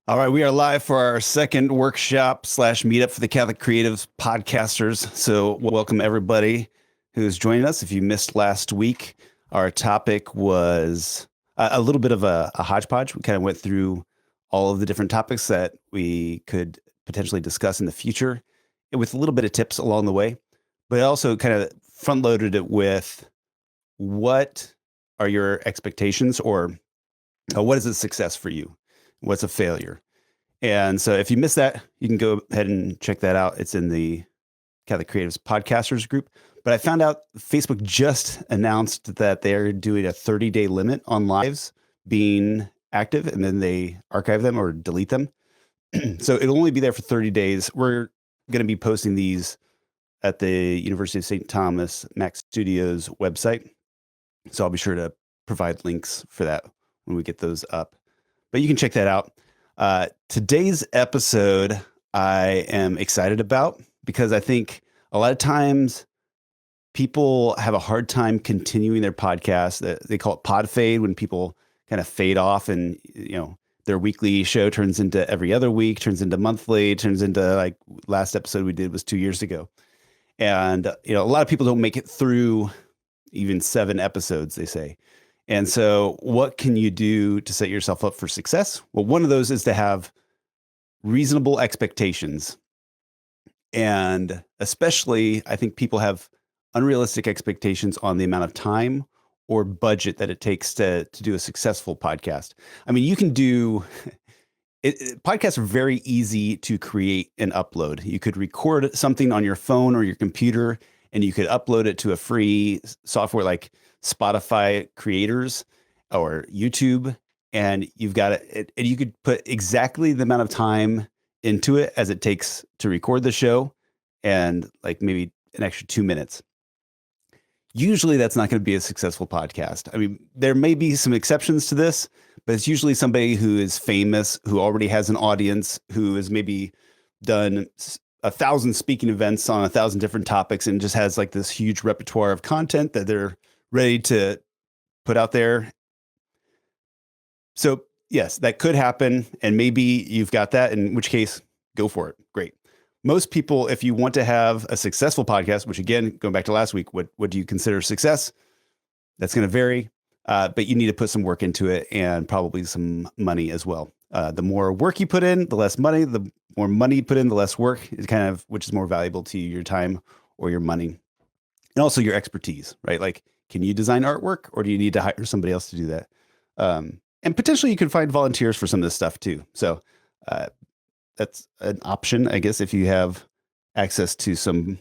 All right, we are live for our second workshop slash meetup for the Catholic Creatives podcasters. So welcome everybody who's joining us. If you missed last week, our topic was a little bit of a hodgepodge. We kind of went through all of the different topics that we could potentially discuss in the future with a little bit of tips along the way, but also kind of front loaded it with what are your expectations or what is a success for you? What's a failure? And so if you missed that, you can go ahead and check that out. It's in the Catholic Creatives Podcasters group. But I found out Facebook just announced that they're doing a 30-day limit on lives being active, and then they archive them or delete them. So it'll only be there for 30 days. We're going to be posting these at the University of St. Thomas Mac Studios website. So I'll be sure to provide links for that when we get those up. But you can check that out. Today's episode I am excited about because I think a lot of times people have a hard time continuing their podcast. They call it pod fade, when people kind of fade off and, their weekly show turns into every other week, turns into monthly, turns into like last episode we did was 2 years ago. And, a lot of people don't make it through even 7 episodes, they say. And so what can you do to set yourself up for success? Well, one of those is to have reasonable expectations. And especially, I think people have unrealistic expectations on the amount of time or budget that it takes to do a successful podcast. I mean, you can do podcasts are very easy to create and upload. You could record something on your phone or your computer, and you could upload it to a free software like Spotify Creators or YouTube, and you've got it. And you could put exactly the amount of time into it as it takes to record the show, and like maybe an extra 2 minutes. Usually that's not going to be a successful podcast. I mean, there may be some exceptions to this, but it's usually somebody who is famous, who already has an audience, who has maybe done 1,000 speaking events on 1,000 different topics and just has like this huge repertoire of content that they're ready to put out there. So yes, that could happen. And maybe you've got that, in which case, go for it. Great. Most people, if you want to have a successful podcast, which again, going back to last week, what do you consider success? That's going to vary, but you need to put some work into it and probably some money as well. The more work you put in, the less money. The more money you put in, the less work. Is kind of which is more valuable to you, your time or your money, and also your expertise, right? Like, can you design artwork, or do you need to hire somebody else to do that? And potentially, you can find volunteers for some of this stuff too. So that's an option, I guess, if you have access to some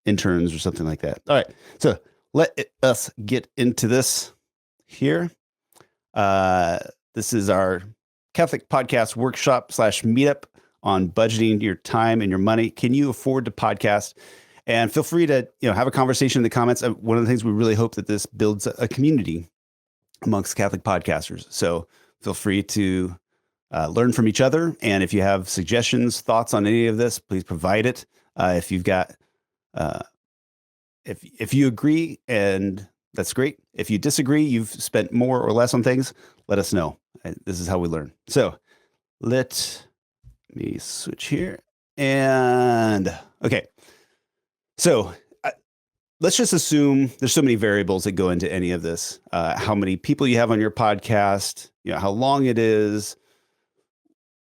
interns or something like that. All right, so let us get into this here. This is our Catholic Podcast Workshop / meetup on budgeting your time and your money. Can you afford to podcast? And feel free to have a conversation in the comments. One of the things we really hope that this builds a community amongst Catholic podcasters. So feel free to learn from each other. And if you have suggestions, thoughts on any of this, please provide it. If you've got, if you agree, and that's great. If you disagree, you've spent more or less on things, let us know. This is how we learn. So let me switch here. And okay. So let's just assume there's so many variables that go into any of this. How many people you have on your podcast, how long it is.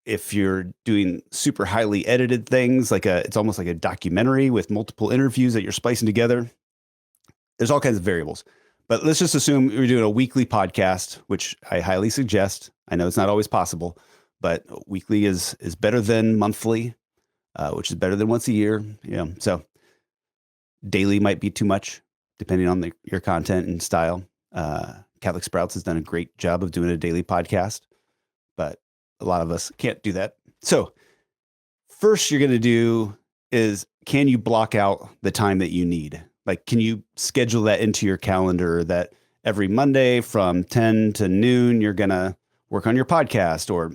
If you're doing super highly edited things, it's almost like a documentary with multiple interviews that you're splicing together. There's all kinds of variables. But let's just assume you're doing a weekly podcast, which I highly suggest. I know it's not always possible, but weekly is better than monthly, which is better than once a year. So daily might be too much, depending on your content and style. Catholic Sprouts has done a great job of doing a daily podcast, but a lot of us can't do that. So first you're going to do is, can you block out the time that you need? Like, can you schedule that into your calendar that every Monday from 10 to noon, you're going to work on your podcast, or,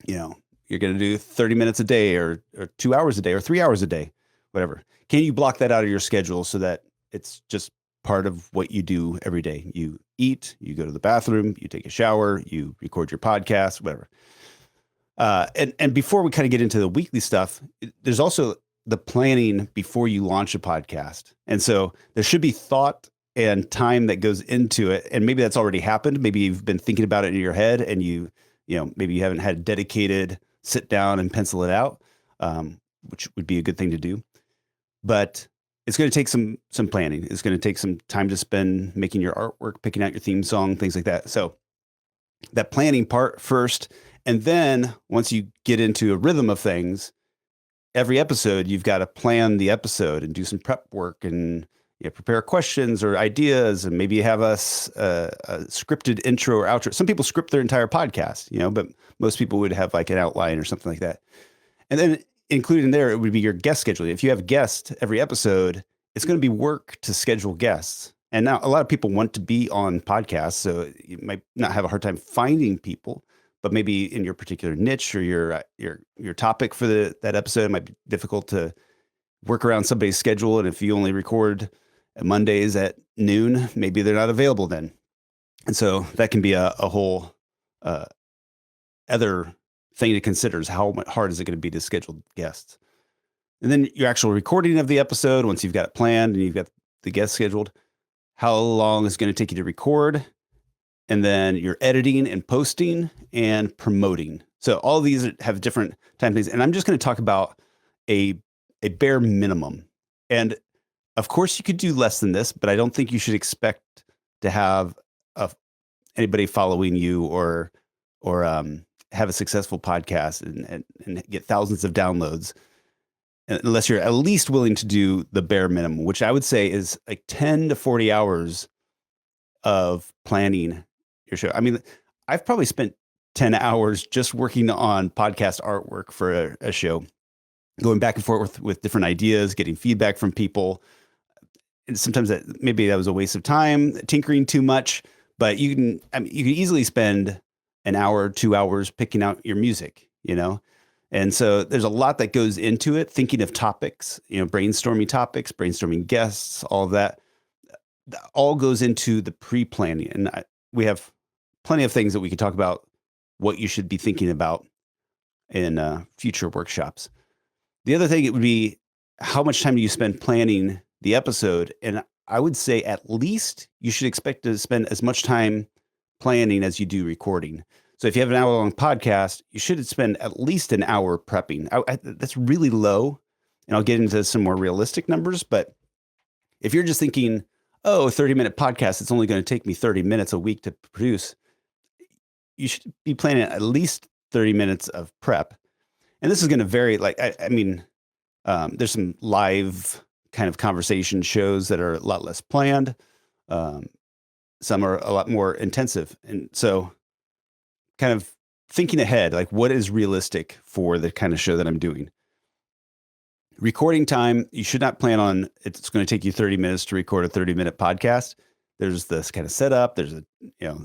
you're going to do 30 minutes a day or 2 hours a day or 3 hours a day, whatever. Can you block that out of your schedule so that it's just part of what you do every day? You eat, you go to the bathroom, you take a shower, you record your podcast, whatever. And before we kind of get into the weekly stuff, there's also the planning before you launch a podcast. And so there should be thought and time that goes into it. And maybe that's already happened. Maybe you've been thinking about it in your head and maybe you haven't had a dedicated sit down and pencil it out, which would be a good thing to do. But it's going to take some planning. It's going to take some time to spend making your artwork, picking out your theme song, things like that. So that planning part first. And then once you get into a rhythm of things, every episode, you've got to plan the episode and do some prep work and prepare questions or ideas. And maybe you have a scripted intro or outro. Some people script their entire podcast, but most people would have like an outline or something like that. And then included in there, it would be your guest scheduling. If you have guests every episode, it's going to be work to schedule guests. And now a lot of people want to be on podcasts, so you might not have a hard time finding people, but maybe in your particular niche or your topic for that episode, it might be difficult to work around somebody's schedule. And if you only record Mondays at noon, maybe they're not available then. And so that can be a whole other thing to consider, is how hard is it going to be to schedule guests. And then your actual recording of the episode, once you've got it planned and you've got the guests scheduled, how long is it going to take you to record, and then your editing and posting and promoting. So all these have different time things. And I'm just going to talk about a bare minimum. And of course you could do less than this, but I don't think you should expect to have anybody following you or have a successful podcast and get thousands of downloads, unless you're at least willing to do the bare minimum, which I would say is like 10 to 40 hours of planning your show. I mean, I've probably spent 10 hours just working on podcast artwork for a show, going back and forth with different ideas, getting feedback from people. And sometimes maybe that was a waste of time, tinkering too much, but you can easily spend an hour, 2 hours picking out your music, And so there's a lot that goes into it, thinking of topics, brainstorming topics, brainstorming guests, all of that. That all goes into the pre-planning. And we have plenty of things that we could talk about, what you should be thinking about in future workshops. The other thing, it would be, how much time do you spend planning the episode? And I would say at least you should expect to spend as much time planning as you do recording. So if you have an hour-long podcast, you should spend at least an hour prepping. That's really low, and I'll get into some more realistic numbers. But if you're just thinking, a 30-minute podcast, it's only going to take me 30 minutes a week to produce, you should be planning at least 30 minutes of prep. And this is going to vary. Like, there's some live kind of conversation shows that are a lot less planned. Some are a lot more intensive. And so kind of thinking ahead, like what is realistic for the kind of show that I'm doing. Recording time, you should not plan on it's going to take you 30 minutes to record a 30-minute podcast. There's this kind of setup, there's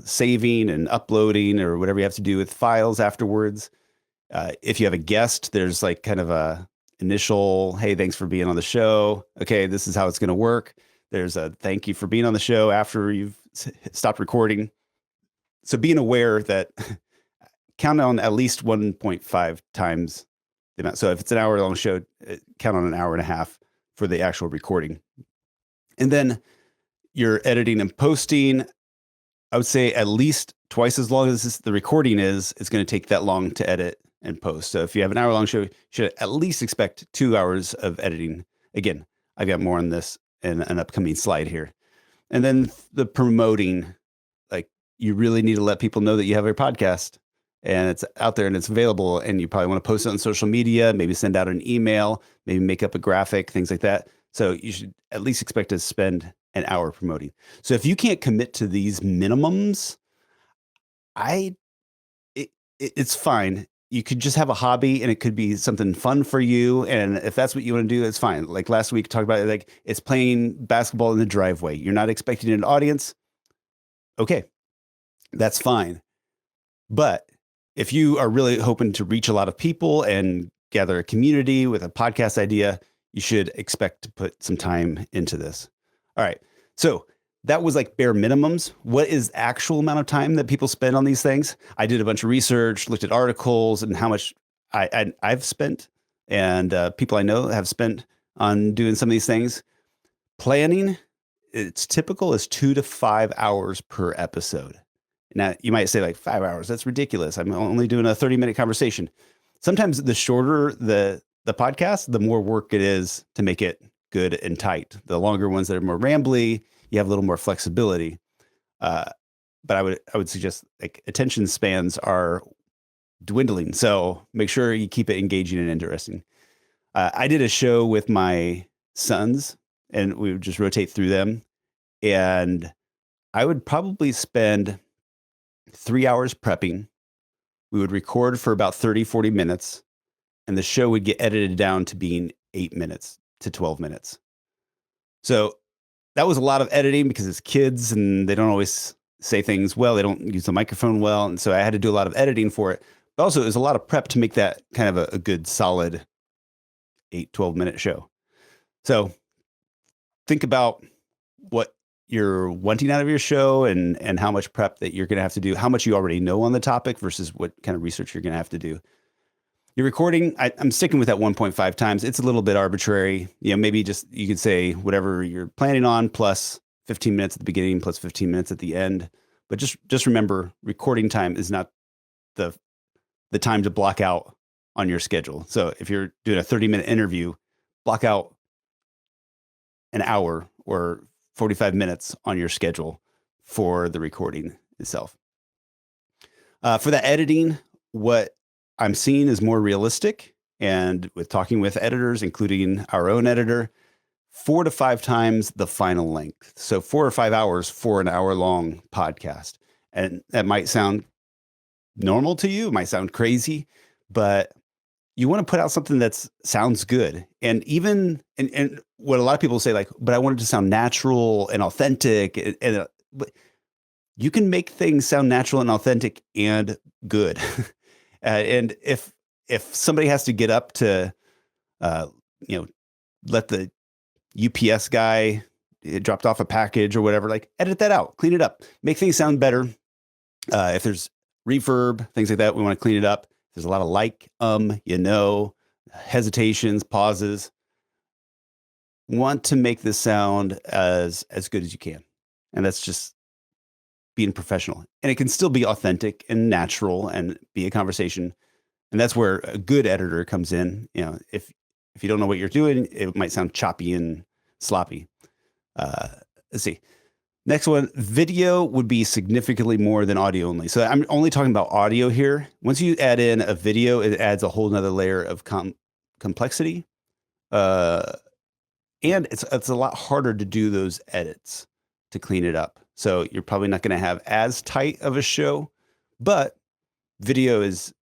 saving and uploading or whatever you have to do with files afterwards. If you have a guest, there's like kind of a initial, hey, thanks for being on the show. Okay, this is how it's going to work. There's a thank you for being on the show after you've stopped recording. So being aware that count on at least 1.5 times the amount. So if it's an hour long show, count on an hour and a half for the actual recording. And then your editing and posting, I would say at least twice as long as the recording is, it's going to take that long to edit and post. So if you have an hour long show, you should at least expect 2 hours of editing. Again, I've got more on this in an upcoming slide here. And then the promoting, like you really need to let people know that you have a podcast and it's out there and it's available, and you probably want to post it on social media, maybe send out an email, maybe make up a graphic, things like that. So you should at least expect to spend an hour promoting. So if you can't commit to these minimums, it's fine. You could just have a hobby and it could be something fun for you. And if that's what you want to do, it's fine. Like last week, talked about it, like it's playing basketball in the driveway. You're not expecting an audience. Okay, that's fine. But if you are really hoping to reach a lot of people and gather a community with a podcast idea, you should expect to put some time into this. All right. So that was like bare minimums. What is the actual amount of time that people spend on these things? I did a bunch of research, looked at articles and how much I've spent and people I know have spent on doing some of these things. Planning, it's typical is 2 to 5 hours per episode. Now, you might say like 5 hours, that's ridiculous. I'm only doing a 30-minute conversation. Sometimes the shorter the podcast, the more work it is to make it good and tight. The longer ones that are more rambly, you have a little more flexibility. But I would suggest like attention spans are dwindling. So make sure you keep it engaging and interesting. I did a show with my sons and we would just rotate through them. And I would probably spend 3 hours prepping. We would record for about 30, 40 minutes, and the show would get edited down to being 8 minutes to 12 minutes. So that was a lot of editing because it's kids and they don't always say things well. They don't use the microphone well. And so I had to do a lot of editing for it. But also, it was a lot of prep to make that kind of a good, solid 8, 12-minute show. So think about what you're wanting out of your show and how much prep that you're going to have to do, how much you already know on the topic versus what kind of research you're going to have to do. Your recording, I'm sticking with that 1.5 times. It's a little bit arbitrary. Maybe just you could say whatever you're planning on plus 15 minutes at the beginning plus 15 minutes at the end. But just remember, recording time is not the time to block out on your schedule. So if you're doing a 30-minute interview, block out an hour or 45 minutes on your schedule for the recording itself. For the editing, what I'm seeing is more realistic. And with talking with editors, including our own editor, 4 to 5 times the final length. So 4 or 5 hours for an hour-long podcast. And that might sound normal to you, it might sound crazy, but you want to put out something that sounds good. And even, and what a lot of people say, like, but I want it to sound natural and authentic. But you can make things sound natural and authentic and good. And if somebody has to get up to, let the UPS guy dropped off a package or whatever, like edit that out, clean it up, make things sound better. If there's reverb, things like that, we want to clean it up. There's a lot of hesitations, pauses. Want to make this sound as good as you can. And that's just being professional. And it can still be authentic and natural and be a conversation. And that's where a good editor comes in. If you don't know what you're doing, it might sound choppy and sloppy. Let's see. Next one, video would be significantly more than audio only. So I'm only talking about audio here. Once you add in a video, it adds a whole nother layer of complexity. And it's a lot harder to do those edits to clean it up. So you're probably not going to have as tight of a show, but video is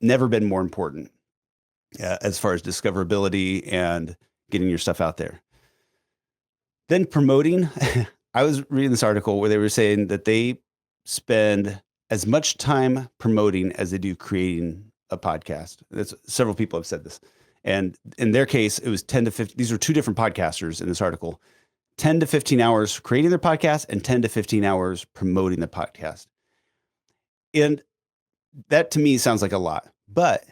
never been more important as far as discoverability and getting your stuff out there. Then promoting. I was reading this article where they were saying that they spend as much time promoting as they do creating a podcast. Several people have said this. And in their case, it was 10 to 15. These are two different podcasters in this article. 10 to 15 hours creating their podcast and 10 to 15 hours promoting the podcast. And that to me sounds like a lot. But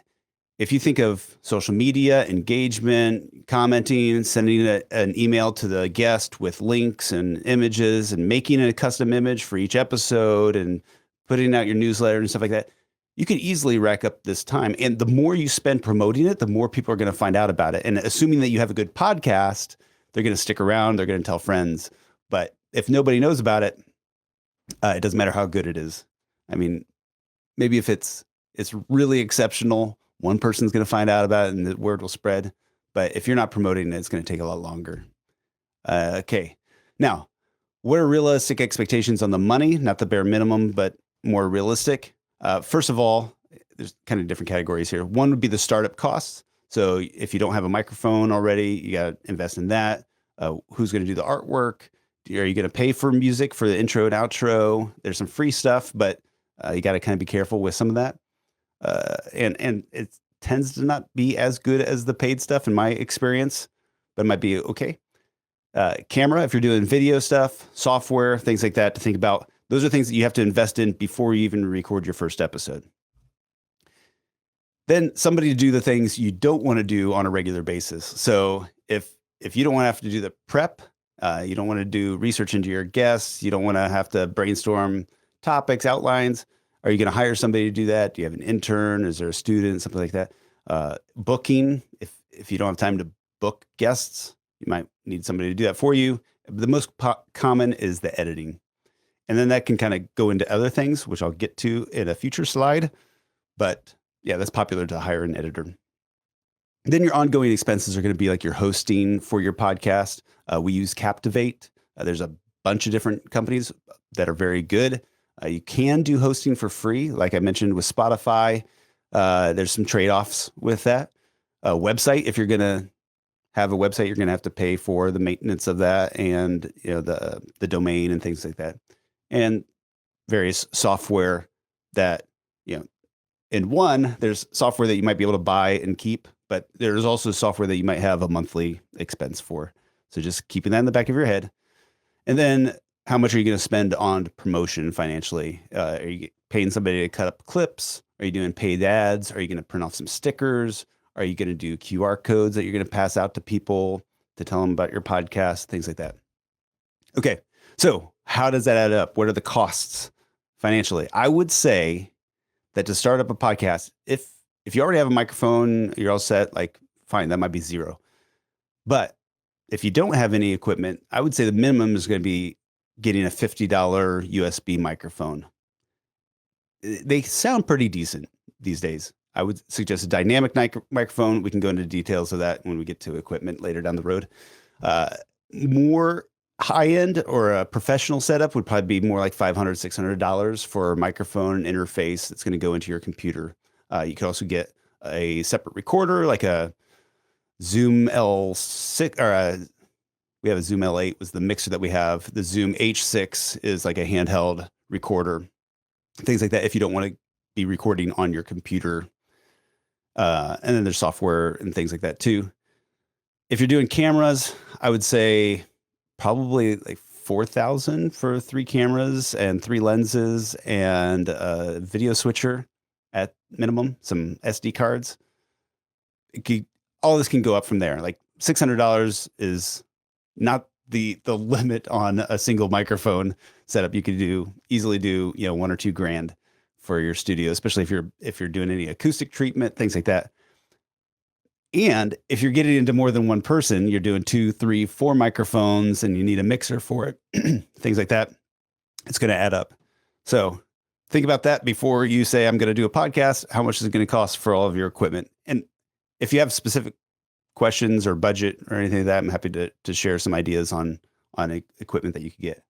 if you think of social media, engagement, commenting, sending an email to the guest with links and images and making a custom image for each episode and putting out your newsletter and stuff like that, you could easily rack up this time. And the more you spend promoting it, the more people are going to find out about it. And assuming that you have a good podcast, they're going to stick around. They're going to tell friends. But if nobody knows about it, it doesn't matter how good it is. I mean, maybe if it's really exceptional, one person's going to find out about it and the word will spread. But if you're not promoting it, it's going to take a lot longer. Okay. Now, what are realistic expectations on the money? Not the bare minimum, but more realistic. First of all, there's kind of different categories here. One would be the startup costs. So if you don't have a microphone already, you got to invest in that. Who's going to do the artwork? Are you going to pay for music for the intro and outro? There's some free stuff, but you got to kind of be careful with some of that. And it tends to not be as good as the paid stuff in my experience, but it might be okay. Camera, if you're doing video stuff, software, things like that to think about. Those are things that you have to invest in before you even record your first episode. Then somebody to do the things you don't want to do on a regular basis. So if you don't want to have to do the prep, you don't want to do research into your guests, you don't want to have to brainstorm topics, outlines. Are you going to hire somebody to do that? Do you have an intern? Is there a student? Something like that. Booking, if you don't have time to book guests, you might need somebody to do that for you. The most common is the editing. And then that can kind of go into other things, which I'll get to in a future slide. But yeah, that's popular to hire an editor. Then your ongoing expenses are going to be like your hosting for your podcast. We use Captivate. There's a bunch of different companies that are very good. You can do hosting for free. Like I mentioned with Spotify, there's some trade-offs with that. Website, if you're going to have a website, you're going to have to pay for the maintenance of that and the domain and things like that. And various software that, in one, there's software that you might be able to buy and keep, but there's also software that you might have a monthly expense for. So just keeping that in the back of your head. And then how much are you going to spend on promotion financially? Are you paying somebody to cut up clips? Are you doing paid ads? Are you going to print off some stickers? Are you going to do QR codes that you're going to pass out to people to tell them about your podcast, things like that? Okay, so how does that add up? What are the costs financially? I would say that to start up a podcast, if you already have a microphone, you're all set, like fine, that might be zero. But if you don't have any equipment, I would say the minimum is going to be getting a $50 USB microphone. They sound pretty decent these days. I would suggest a dynamic microphone. We can go into details of that when we get to equipment later down the road. More high-end or a professional setup would probably be more like $500, $600 for a microphone interface that's going to go into your computer. You could also get a separate recorder, like a Zoom L6, or we have a Zoom L8 was the mixer that we have. The Zoom H6 is like a handheld recorder, things like that if you don't want to be recording on your computer. And then there's software and things like that too. If you're doing cameras, I would say probably like $4,000 for 3 cameras and 3 lenses and a video switcher at minimum, some SD cards. All this can go up from there. Like $600 is not the limit on a single microphone setup. You could easily do $1 or $2 grand for your studio, especially if you're doing any acoustic treatment, things like that. And if you're getting into more than one person, you're doing 2, 3, 4 microphones and you need a mixer for it, things like that, it's going to add up. So think about that before you say, I'm going to do a podcast. How much is it going to cost for all of your equipment? And if you have specific questions or budget or anything like that, I'm happy to share some ideas on equipment that you could get.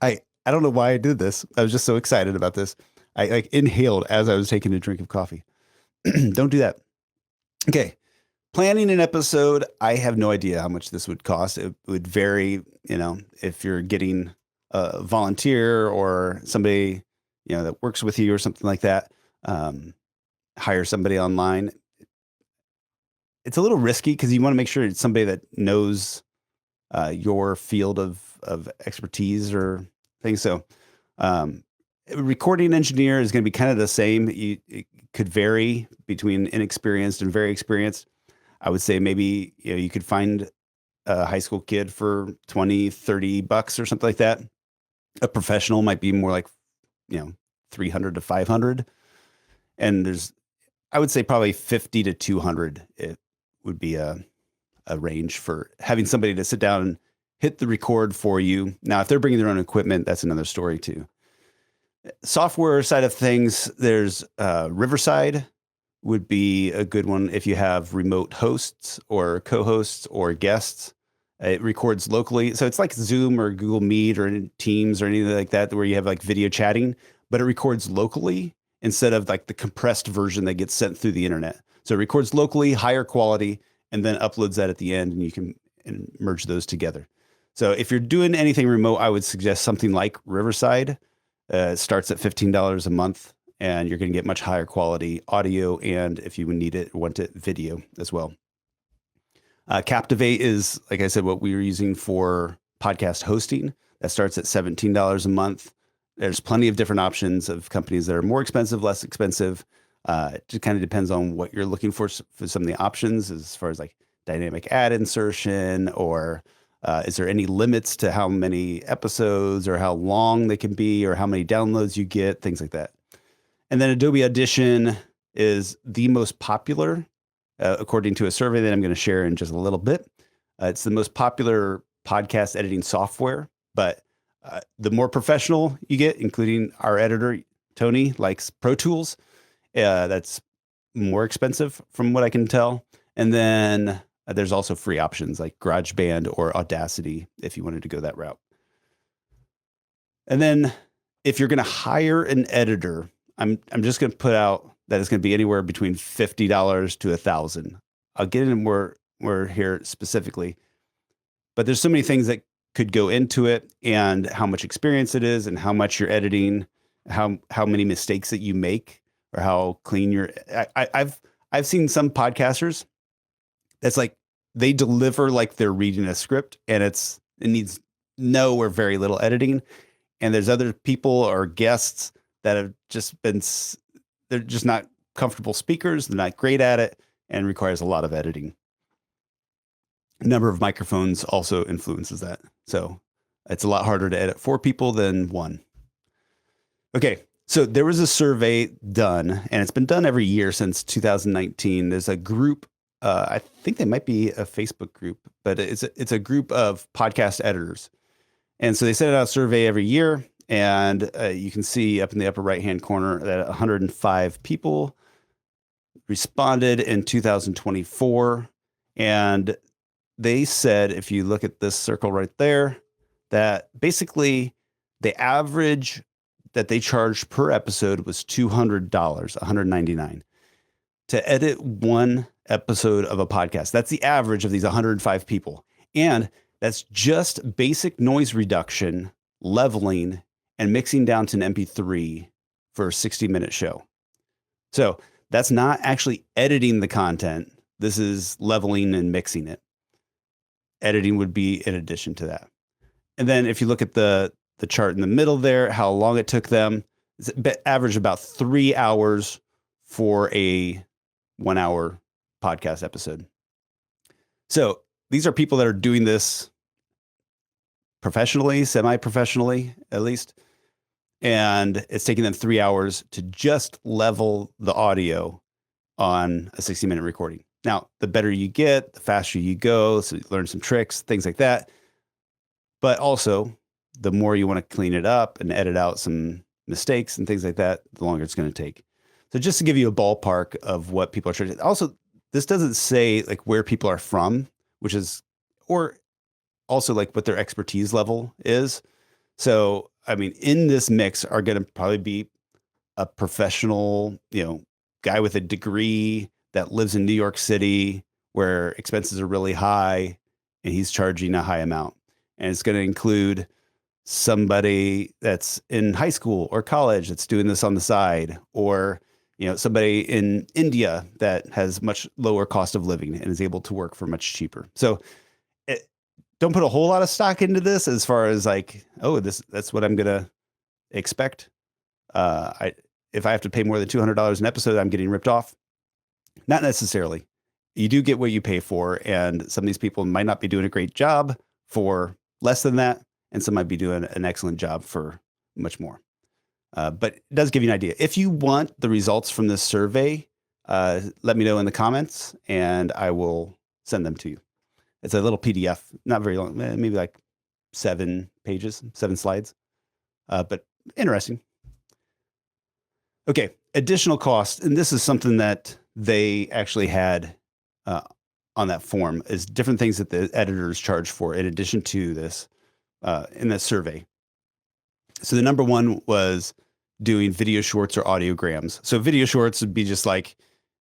I don't know why I did this. I was just so excited about this. I like inhaled as I was taking a drink of coffee. Don't do that. Okay. Planning an episode. I have no idea how much this would cost. It would vary, if you're getting a volunteer or somebody, that works with you or something like that. Hire somebody online. It's a little risky because you want to make sure it's somebody that knows your field of expertise or things. So, a recording engineer is going to be kind of the same. It could vary between inexperienced and very experienced. I would say maybe you could find a high school kid for $20-$30 or something like that. A professional might be more like $300 to $500, and I would say probably $50 to $200. It would be a range for having somebody to sit down and hit the record for you. Now, if they're bringing their own equipment, that's another story too. Software side of things, there's Riverside would be a good one if you have remote hosts or co-hosts or guests. It records locally. So it's like Zoom or Google Meet or Teams or anything like that, where you have like video chatting, but it records locally instead of like the compressed version that gets sent through the internet. So it records locally, higher quality, and then uploads that at the end, and you can merge those together. So if you're doing anything remote, I would suggest something like Riverside. It starts at $15 a month. and you're going to get much higher quality audio, and if you need it, want it, video as well. Captivate is, like I said, what we were using for podcast hosting. That starts at $17 a month. There's plenty of different options of companies that are more expensive, less expensive. It just kind of depends on what you're looking for some of the options as far as like dynamic ad insertion, or is there any limits to how many episodes or how long they can be or how many downloads you get, things like that. And then Adobe Audition is the most popular, according to a survey that I'm going to share in just a little bit. It's the most popular podcast editing software, but the more professional you get, including our editor, Tony, likes Pro Tools. That's more expensive from what I can tell. And then there's also free options like GarageBand or Audacity if you wanted to go that route. And then if you're going to hire an editor, I'm just going to put out that it's going to be anywhere between $50 to $1,000. I'll get into more here specifically, but there's so many things that could go into it, and how much experience it is, and how much you're editing, how many mistakes that you make, or how clean you're. I've seen some podcasters that's like they deliver like they're reading a script, and it needs no or very little editing. And there's other people or guests that have just been, they're just not comfortable speakers. They're not great at it and requires a lot of editing. Number of microphones also influences that. So it's a lot harder to edit 4 people than 1. Okay. So there was a survey done, and it's been done every year since 2019. There's a group, I think they might be a Facebook group, but it's a group of podcast editors. And so they send out a survey every year, and you can see up in the upper right-hand corner that 105 people responded in 2024. And they said, if you look at this circle right there, that basically the average that they charged per episode was $200, $199 to edit one episode of a podcast. That's the average of these 105 people. And that's just basic noise reduction, leveling, and mixing down to an MP3 for a 60-minute show. So that's not actually editing the content. This is leveling and mixing it. Editing would be in addition to that. And then if you look at the chart in the middle there, how long it took them, it's average about 3 hours for a 1-hour podcast episode. So these are people that are doing this professionally, semi-professionally, at least. And it's taking them 3 hours to just level the audio on a 60-minute recording. Now, the better you get, the faster you go. So you learn some tricks, things like that. But also, the more you want to clean it up and edit out some mistakes and things like that, the longer it's going to take. So just to give you a ballpark of what people are charging. Also, this doesn't say like where people are from, or also like what their expertise level is. So, I mean, in this mix are going to probably be a professional, guy with a degree that lives in New York City where expenses are really high, and he's charging a high amount. And it's going to include somebody that's in high school or college that's doing this on the side, or somebody in India that has much lower cost of living and is able to work for much cheaper. So don't put a whole lot of stock into this as far as like, that's what I'm going to expect. If I have to pay more than $200 an episode, I'm getting ripped off. Not necessarily. You do get what you pay for. And some of these people might not be doing a great job for less than that, and some might be doing an excellent job for much more. But it does give you an idea. If you want the results from this survey, let me know in the comments, and I will send them to you. It's a little PDF, not very long, maybe like 7 pages, 7 slides, but interesting. Okay, additional cost, and this is something that they actually had on that form, is different things that the editors charge for in addition to this in the survey. So the number one was doing video shorts or audiograms. So video shorts would be just like,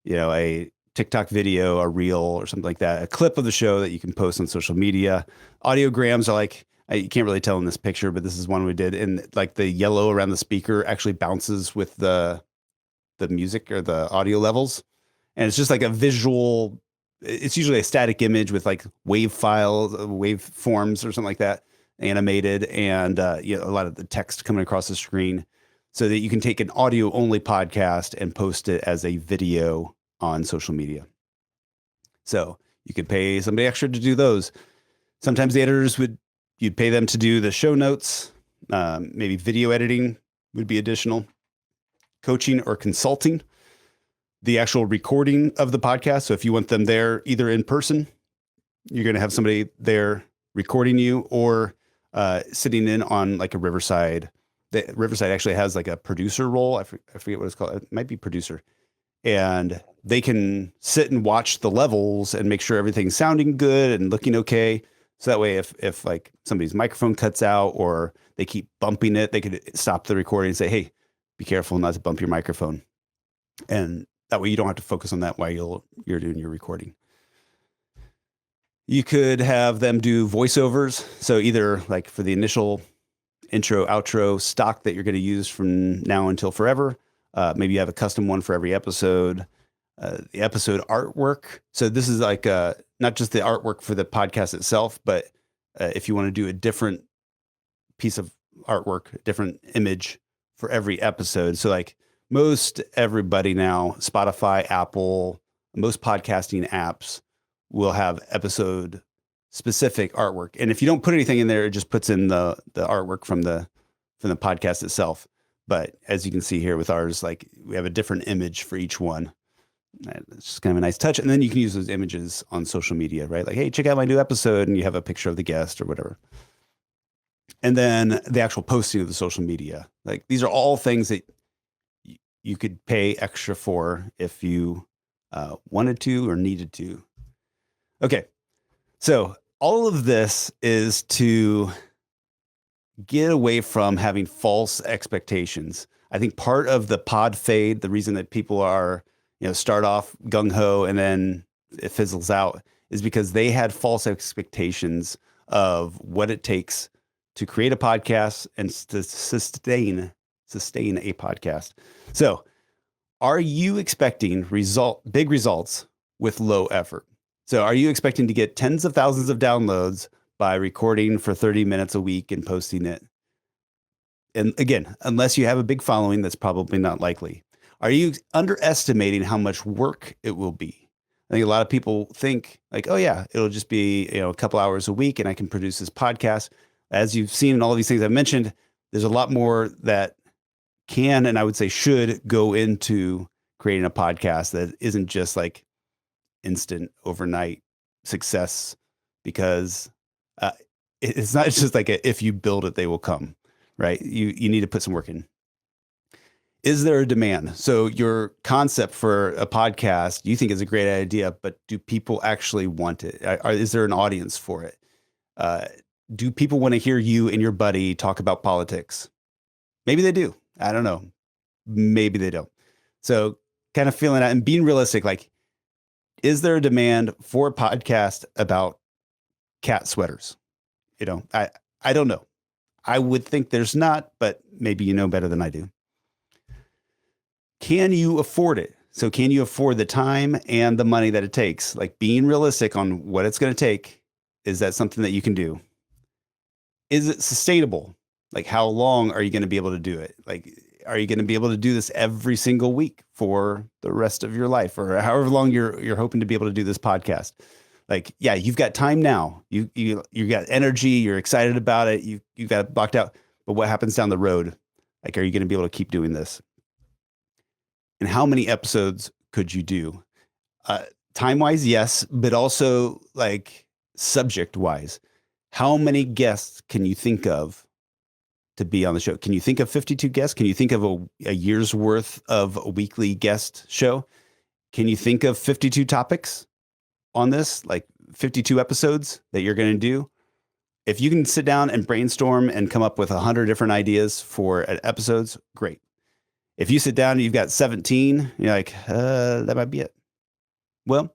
a TikTok video, a reel or something like that, a clip of the show that you can post on social media. Audiograms are like, you can't really tell in this picture, but this is one we did. And like the yellow around the speaker actually bounces with the the music or the audio levels. And it's just like a visual, it's usually a static image with like wave files, wave forms or something like that, animated, and a lot of the text coming across the screen so that you can take an audio only podcast and post it as a video on social media. So you could pay somebody extra to do those. Sometimes the editors you'd pay them to do the show notes, maybe video editing would be additional, coaching or consulting, the actual recording of the podcast. So if you want them there either in person, you're going to have somebody there recording you, or sitting in on like a Riverside. The Riverside actually has like a producer role. I forget what it's called. It might be producer. And they can sit and watch the levels and make sure everything's sounding good and looking okay. So that way, if like somebody's microphone cuts out or they keep bumping it, they could stop the recording and say, hey, be careful not to bump your microphone. And that way you don't have to focus on that while you're doing your recording. You could have them do voiceovers. So either like for the initial intro, outro stock that you're going to use from now until forever. Maybe you have a custom one for every episode. The episode artwork. So this is like not just the artwork for the podcast itself, but if you want to do a different piece of artwork, a different image for every episode. So like most everybody now, Spotify, Apple, most podcasting apps will have episode specific artwork. And if you don't put anything in there, it just puts in the artwork from the podcast itself. But as you can see here with ours, like we have a different image for each one. It's just kind of a nice touch. And then you can use those images on social media, right? Like, hey, check out my new episode, and you have a picture of the guest or whatever. And then the actual posting of the social media. Like these are all things that you could pay extra for if you wanted to or needed to. Okay. So all of this is to get away from having false expectations. I think part of the pod fade, the reason that people are, start off gung ho and then it fizzles out, is because they had false expectations of what it takes to create a podcast and to sustain a podcast. So are you expecting big results with low effort? So are you expecting to get tens of thousands of downloads by recording for 30 minutes a week and posting it? And again, unless you have a big following, that's probably not likely. Are you underestimating how much work it will be? I think a lot of people think like, oh yeah, it'll just be, a couple hours a week and I can produce this podcast. As you've seen in all of these things I've mentioned, there's a lot more that can, and I would say should, go into creating a podcast that isn't just like instant overnight success, because it's not just like if you build it, they will come, right? You need to put some work in. Is there a demand? So your concept for a podcast you think is a great idea, but do people actually want it? Is there an audience for it? Do people want to hear you and your buddy talk about politics? Maybe they do. I don't know. Maybe they don't. So kind of feeling that and being realistic, like, is there a demand for a podcast about cat sweaters? I don't know. I would think there's not, but maybe you know better than I do. Can you afford it? So can you afford the time and the money that it takes? Like being realistic on what it's going to take. Is that something that you can do? Is it sustainable? Like how long are you going to be able to do it? Like, are you going to be able to do this every single week for the rest of your life, or however long you're hoping to be able to do this podcast? Like, yeah, you've got time now. You got energy. You're excited about it. You've got it blocked out. But what happens down the road? Like, are you going to be able to keep doing this? And how many episodes could you do? Time-wise, yes, but also like subject-wise. How many guests can you think of to be on the show? Can you think of 52 guests? Can you think of a year's worth of a weekly guest show? Can you think of 52 topics on this, like 52 episodes that you're going to do? If you can sit down and brainstorm and come up with 100 different ideas for episodes, great. If you sit down and you've got 17, you're like, that might be it. Well,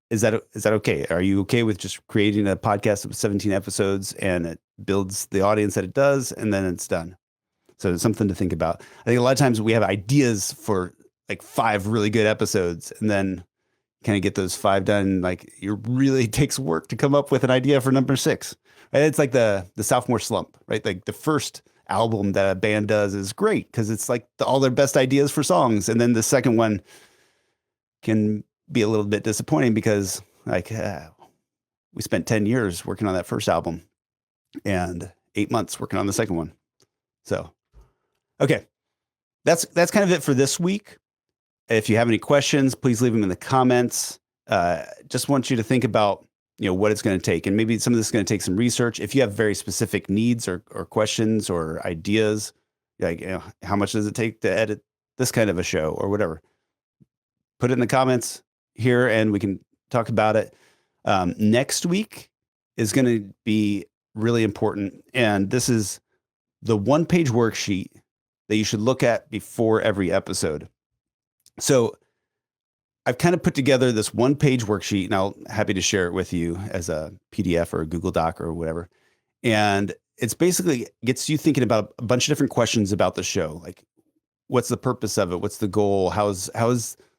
is that okay? Are you okay with just creating a podcast of 17 episodes and it builds the audience that it does and then it's done? So it's something to think about. I think a lot of times we have ideas for like 5 really good episodes, and then kind of get those 5 done. Like it really takes work to come up with an idea for number 6. Right? It's like the sophomore slump, right? Like the first album that a band does is great because it's like all their best ideas for songs, and then the second one can be a little bit disappointing because like we spent 10 years working on that first album and 8 months working on the second one. So, okay, that's kind of it for this week. If you have any questions, please leave them in the comments. Just want you to think about, what it's going to take. And maybe some of this is going to take some research. If you have very specific needs or questions or ideas, like, how much does it take to edit this kind of a show or whatever, put it in the comments here and we can talk about it. Next week is going to be really important. And this is the 1-page worksheet that you should look at before every episode. So I've kind of put together this 1-page worksheet, and I'm happy to share it with you as a PDF or a Google Doc or whatever. And it's basically gets you thinking about a bunch of different questions about the show. Like, what's the purpose of it? What's the goal? How's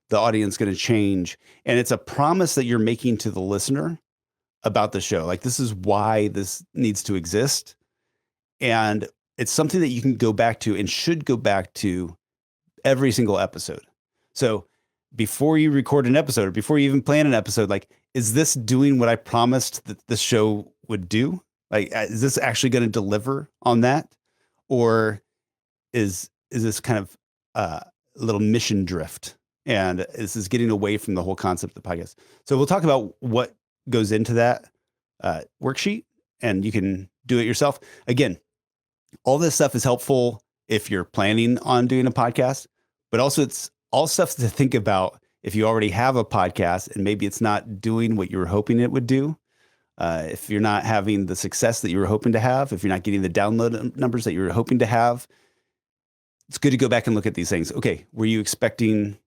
the audience going to change? And it's a promise that you're making to the listener about the show. Like, this is why this needs to exist. And it's something that you can go back to and should go back to every single episode. So before you record an episode or before you even plan an episode, like, is this doing what I promised that the show would do? Like, is this actually going to deliver on that? Or is this kind of a little mission drift? And this is getting away from the whole concept of the podcast. So we'll talk about what goes into that worksheet, and you can do it yourself. Again, all this stuff is helpful if you're planning on doing a podcast, but also it's all stuff to think about if you already have a podcast and maybe it's not doing what you were hoping it would do. If you're not having the success that you were hoping to have, if you're not getting the download numbers that you were hoping to have, it's good to go back and look at these things. Okay, were you expecting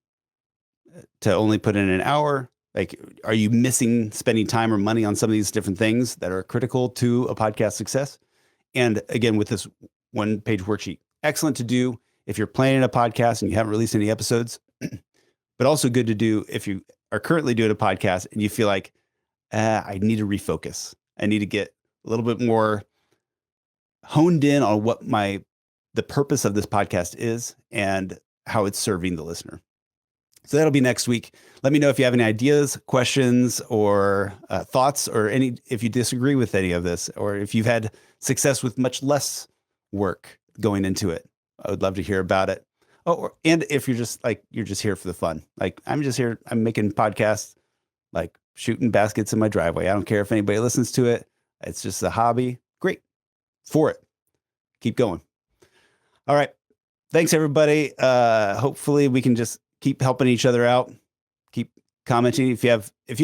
to only put in an hour? Like, are you missing spending time or money on some of these different things that are critical to a podcast success? And again, with this 1-page worksheet, excellent to do if you're planning a podcast and you haven't released any episodes, but also good to do if you are currently doing a podcast and you feel like, I need to refocus. I need to get a little bit more honed in on what the purpose of this podcast is and how it's serving the listener. So that'll be next week. Let me know if you have any ideas, questions, or thoughts, or if you disagree with any of this, or if you've had success with much less work going into it. I would love to hear about it. Oh, and if you're just here for the fun, like I'm just here, I'm making podcasts, like shooting baskets in my driveway. I don't care if anybody listens to it. It's just a hobby. Great. For it. Keep going. All right. Thanks, everybody. Hopefully we can just keep helping each other out. Keep commenting. If you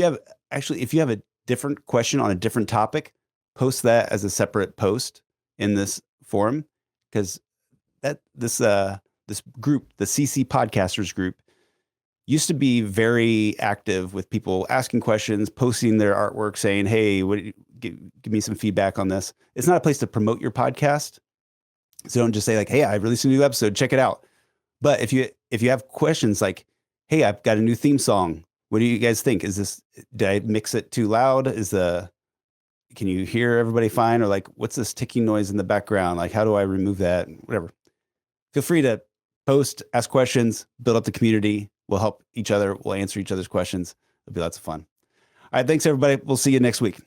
have a different question on a different topic, post that as a separate post in this forum, because this group, the CC Podcasters group, used to be very active with people asking questions, posting their artwork, saying, "Hey, give me some feedback on this." It's not a place to promote your podcast, so don't just say like, "Hey, I released a new episode, check it out." But if you have questions like, "Hey, I've got a new theme song. What do you guys think? Did I mix it too loud? Can you hear everybody fine? Or like, what's this ticking noise in the background? Like, how do I remove that?" Whatever. Feel free to post, ask questions, build up the community. We'll help each other. We'll answer each other's questions. It'll be lots of fun. All right. Thanks, everybody. We'll see you next week.